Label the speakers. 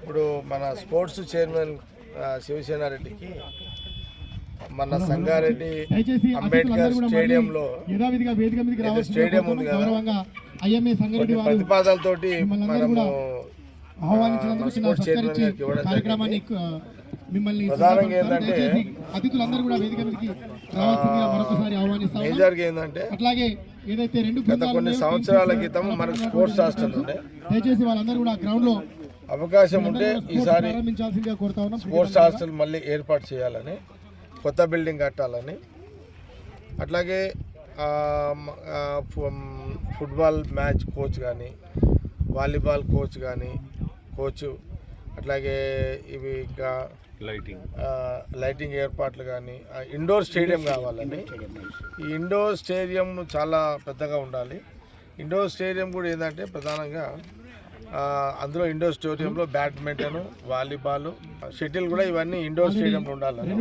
Speaker 1: ఇప్పుడు మన sports chairman శివసేనారెడ్డికి మన సంగారెడ్డి అంబేద్కర్ స్టేడియంలో స్టేడియం ఉంది కదా, కొన్ని ప్రతిపాదనలతోటి మనము స్పోర్ట్స్ చైర్మన్ గారికి ఇవ్వడం జరిగింది. ప్రధానంగా ఏంటంటే మేజర్గా ఏంటంటే గత కొన్ని సంవత్సరాల క్రితం మనకు స్పోర్ట్స్ హాస్టల్ ఉండే అవకాశం ఉంటే ఈసారి స్పోర్ట్స్ హాస్టల్ మళ్ళీ ఏర్పాటు చేయాలని, కొత్త బిల్డింగ్ కట్టాలని, అట్లాగే ఫుట్బాల్ మ్యాచ్ కోచ్ కానీ, వాలీబాల్ కోచ్ కానీ అట్లాగే ఇవి ఇంకా లైటింగ్ ఏర్పాట్లు కానీ, ఇండోర్ స్టేడియం కావాలని. ఈ ఇండోర్ స్టేడియం చాలా పెద్దగా ఉండాలి. ఇండోర్ స్టేడియం కూడా ఏంటంటే ప్రధానంగా అందులో ఇండోర్ స్టేడియంలో బ్యాడ్మింటన్, వాలీబాల్, షటిల్ కూడా ఇవన్నీ ఇండోర్ స్టేడియంలో ఉండాలని